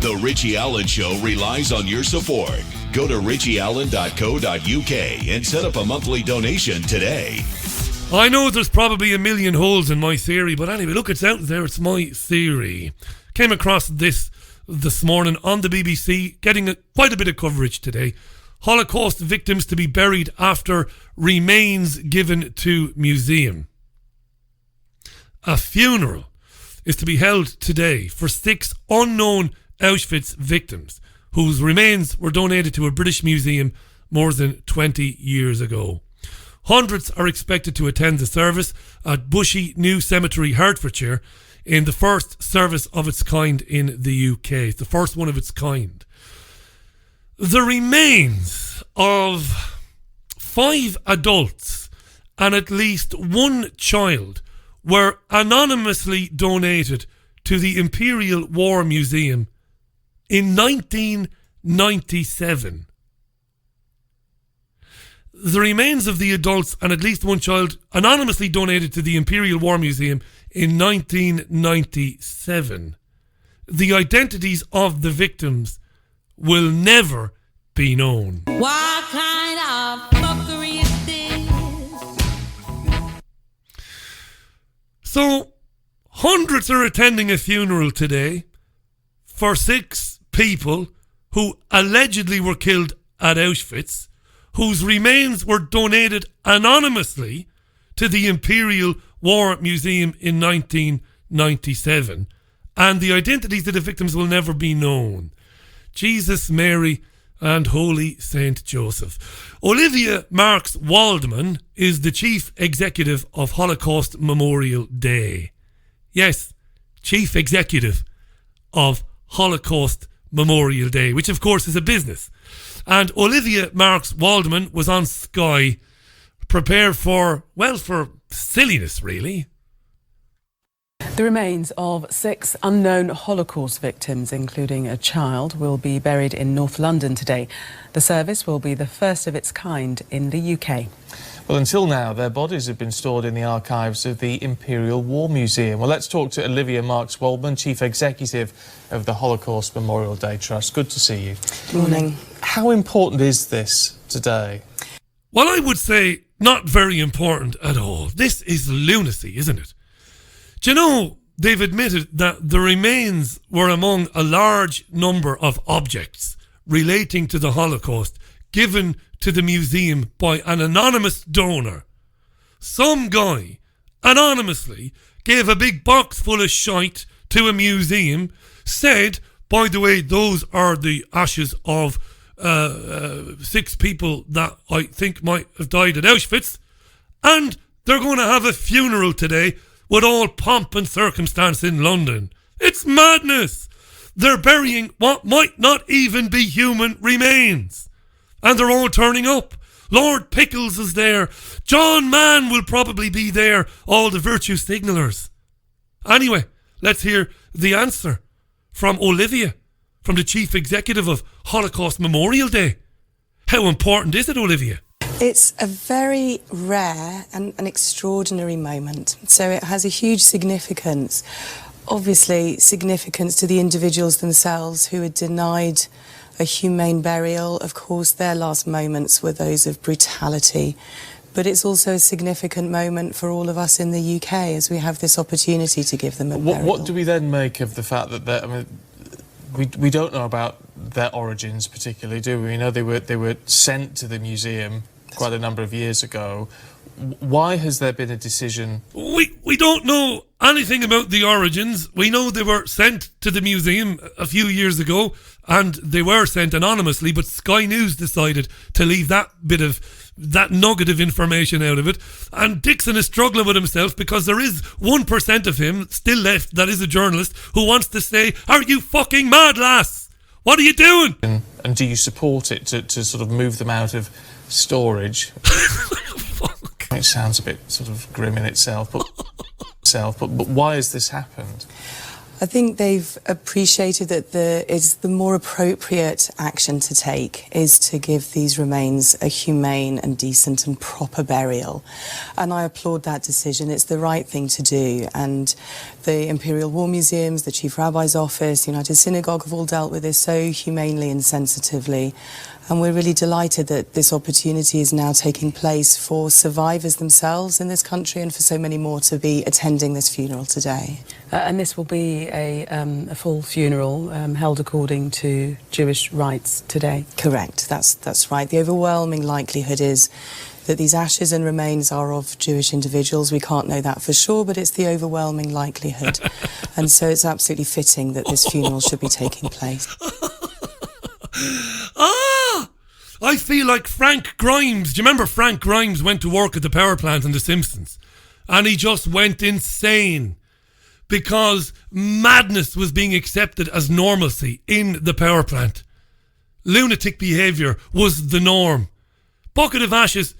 The Richie Allen Show relies on your support. Go to richieallen.co.uk and set up a monthly donation today. I know there's probably a million holes in my theory, but anyway, look, it's out there. It's my theory. Came across this morning on the BBC, getting quite a bit of coverage today. Holocaust victims to be buried after remains given to museum. A funeral is to be held today for 6 unknown Auschwitz victims whose remains were donated to a British museum more than 20 years ago. Hundreds are expected to attend the service at Bushy New Cemetery, Hertfordshire, in the first service of its kind in the UK. It's the first one of its kind. The remains of 5 adults and at least 1 child were anonymously donated to the Imperial War Museum in 1997. The remains of the adults and at least 1 child anonymously donated to the Imperial War Museum in 1997. The identities of the victims will never be known. What kind of fuckery is this? So, hundreds are attending a funeral today for 6 people who allegedly were killed at Auschwitz, whose remains were donated anonymously to the Imperial War Museum in 1997. And the identities of the victims will never be known. Jesus, Mary, and Holy Saint Joseph. Olivia Marks Waldman is the chief executive of Holocaust Memorial Day. Yes, chief executive of Holocaust Memorial Day, which of course is a business. And Olivia Marks Waldman was on Sky, prepared for silliness, really. The remains of 6 unknown Holocaust victims, including a child, will be buried in North London today. The service will be the first of its kind in the UK. Well, until now, their bodies have been stored in the archives of the Imperial War Museum. Well, let's talk to Olivia Marks Waldman, Chief Executive of the Holocaust Memorial Day Trust. Good to see you. Good morning. How important is this today? Well, I would say not very important at all. This is lunacy, isn't it? Do you know, they've admitted that the remains were among a large number of objects relating to the Holocaust given to the museum by an anonymous donor. Some guy anonymously gave a big box full of shite to a museum, said, by the way, those are the ashes of 6 people that I think might have died at Auschwitz, and they're going to have a funeral today with all pomp and circumstance in London. It's madness. They're burying what might not even be human remains. And they're all turning up. Lord Pickles is there. John Mann will probably be there. All the virtue signallers. Anyway, let's hear the answer from Olivia, from the Chief Executive of Holocaust Memorial Day. How important is it, Olivia? It's a very rare and an extraordinary moment, so it has a huge significance. Obviously, significance to the individuals themselves who are denied a humane burial. Of course, their last moments were those of brutality. But it's also a significant moment for all of us in the UK as we have this opportunity to give them a burial. What do we then make of the fact that we don't know about their origins particularly, do we? We know they were sent to the museum quite a number of years ago. Why has there been a decision? We don't know anything about the origins. We know they were sent to the museum a few years ago, and they were sent anonymously, but Sky News decided to leave that nugget of information out of it. And Dixon is struggling with himself because there is 1% of him still left that is a journalist who wants to say, "Are you fucking mad, lass? What are you doing?" And do you support it to sort of move them out of storage? It sounds a bit sort of grim in itself, but why has this happened? I think they've appreciated that the more appropriate action to take is to give these remains a humane and decent and proper burial. And I applaud that decision. It's the right thing to do. And the Imperial War Museums, the Chief Rabbi's Office, the United Synagogue have all dealt with this so humanely and sensitively. And we're really delighted that this opportunity is now taking place for survivors themselves in this country and for so many more to be attending this funeral today. And this will be a full funeral held according to Jewish rites today? Correct, that's right. The overwhelming likelihood is that these ashes and remains are of Jewish individuals. We can't know that for sure, but it's the overwhelming likelihood. And so it's absolutely fitting that this funeral should be taking place. I feel like Frank Grimes. Do you remember Frank Grimes went to work at the power plant in The Simpsons? And he just went insane because madness was being accepted as normalcy in the power plant. Lunatic behaviour was the norm. Bucket of ashes,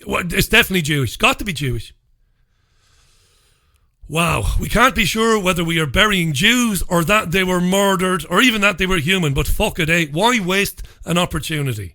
well, it's definitely Jewish. Got to be Jewish. Wow, we can't be sure whether we are burying Jews or that they were murdered or even that they were human, but fuck it, eh? Why waste an opportunity?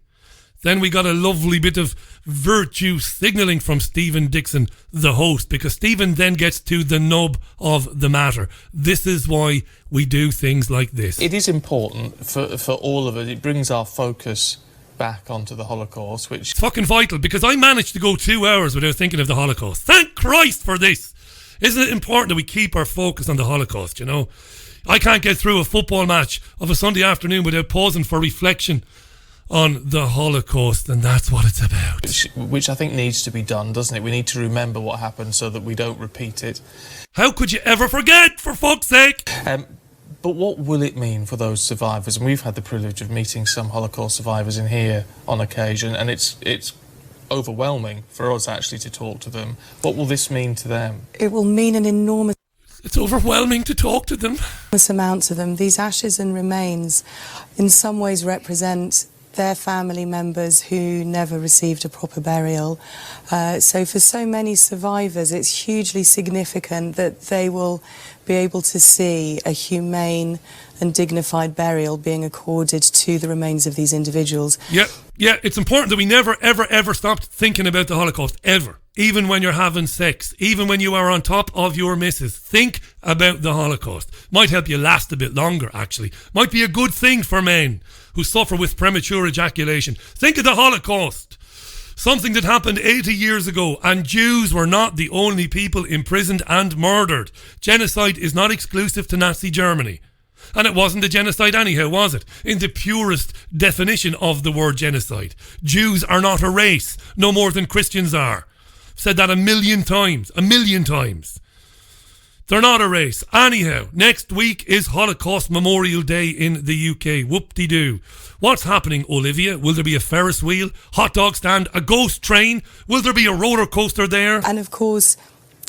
Then we got a lovely bit of virtue signalling from Stephen Dixon, the host, because Stephen then gets to the nub of the matter. This is why we do things like this. It is important for all of it. It brings our focus back onto the Holocaust, which... It's fucking vital, because I managed to go 2 hours without thinking of the Holocaust. Thank Christ for this. Isn't it important that we keep our focus on the Holocaust, you know? I can't get through a football match of a Sunday afternoon without pausing for reflection on the Holocaust, and that's what it's about. Which I think needs to be done, doesn't it? We need to remember what happened so that we don't repeat it. How could you ever forget, for fuck's sake? But what will it mean for those survivors? And we've had the privilege of meeting some Holocaust survivors in here on occasion, and it's overwhelming for us actually to talk to them. What will this mean to them? It will mean an enormous... It's overwhelming to talk to them. ...amount to them. These ashes and remains in some ways represent their family members who never received a proper burial. So for so many survivors, it's hugely significant that they will be able to see a humane and dignified burial being accorded to the remains of these individuals. Yeah, it's important that we never, ever, ever stop thinking about the Holocaust, ever. Even when you're having sex, even when you are on top of your missus, think about the Holocaust. Might help you last a bit longer, actually. Might be a good thing for men who suffer with premature ejaculation. Think of the Holocaust. Something that happened 80 years ago, and Jews were not the only people imprisoned and murdered. Genocide is not exclusive to Nazi Germany. And it wasn't a genocide anyhow, was it? In the purest definition of the word genocide. Jews are not a race, no more than Christians are. I've said that a million times. They're not a race. Anyhow, next week is Holocaust Memorial Day in the UK. Whoop-de-doo. What's happening, Olivia? Will there be a Ferris wheel, hot dog stand, a ghost train? Will there be a roller coaster there? And of course,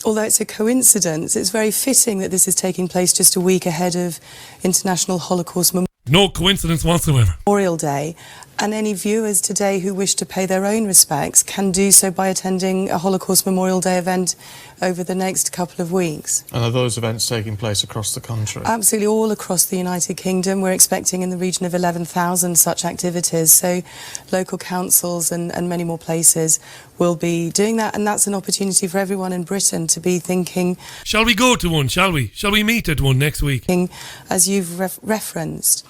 although it's a coincidence, it's very fitting that this is taking place just a week ahead of International Holocaust No coincidence whatsoever. Memorial Day. And any viewers today who wish to pay their own respects can do so by attending a Holocaust Memorial Day event over the next couple of weeks. And are those events taking place across the country? Absolutely, all across the United Kingdom. We're expecting in the region of 11,000 such activities. So local councils and many more places will be doing that. And that's an opportunity for everyone in Britain to be thinking... Shall we go to one, shall we? Shall we meet at one next week? As you've referenced,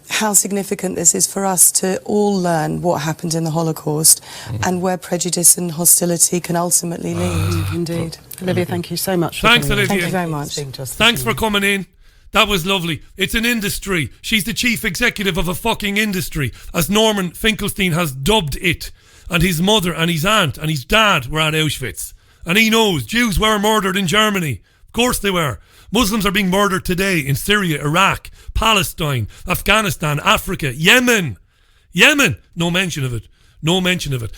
how significant this is for us to all learn what happened in the Holocaust and where prejudice and hostility can ultimately lead. Indeed. Olivia, thank you so much. Thanks, Olivia. Thank you very much. Thanks for coming in. That was lovely. It's an industry. She's the chief executive of a fucking industry, as Norman Finkelstein has dubbed it. And his mother and his aunt and his dad were at Auschwitz. And he knows Jews were murdered in Germany. Of course they were. Muslims are being murdered today in Syria, Iraq, Palestine, Afghanistan, Africa, Yemen. Yemen! No mention of it. No mention of it.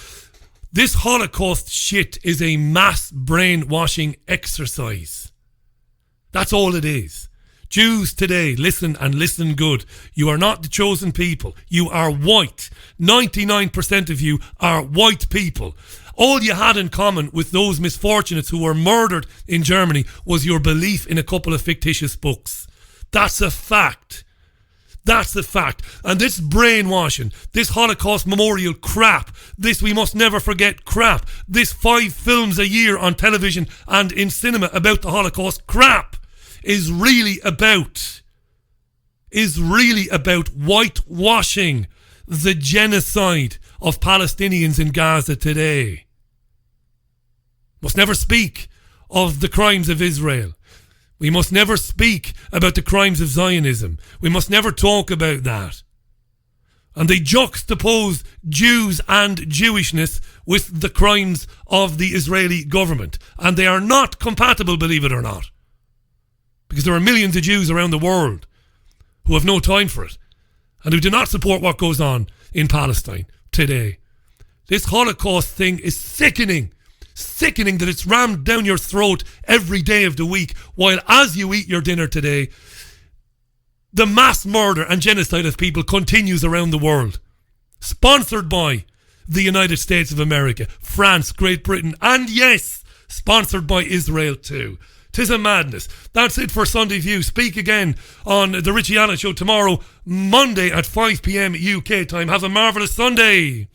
This Holocaust shit is a mass brainwashing exercise. That's all it is. Jews today, listen and listen good. You are not the chosen people. You are white. 99% of you are white people. All you had in common with those misfortunates who were murdered in Germany was your belief in a couple of fictitious books. That's a fact. That's a fact. And this brainwashing, this Holocaust memorial crap, this we must never forget crap, this 5 films a year on television and in cinema about the Holocaust crap is really about whitewashing the genocide of Palestinians in Gaza today. Must never speak of the crimes of Israel. We must never speak about the crimes of Zionism. We must never talk about that. And they juxtapose Jews and Jewishness with the crimes of the Israeli government. And they are not compatible, believe it or not. Because there are millions of Jews around the world who have no time for it and who do not support what goes on in Palestine today. This Holocaust thing is sickening. Sickening that it's rammed down your throat every day of the week, while as you eat your dinner today, the mass murder and genocide of people continues around the world. Sponsored by the United States of America, France, Great Britain, and yes, sponsored by Israel too. 'Tis a madness. That's it for Sunday View. Speak again on the Richie Allen Show tomorrow, Monday at 5 p.m. UK time. Have a marvellous Sunday.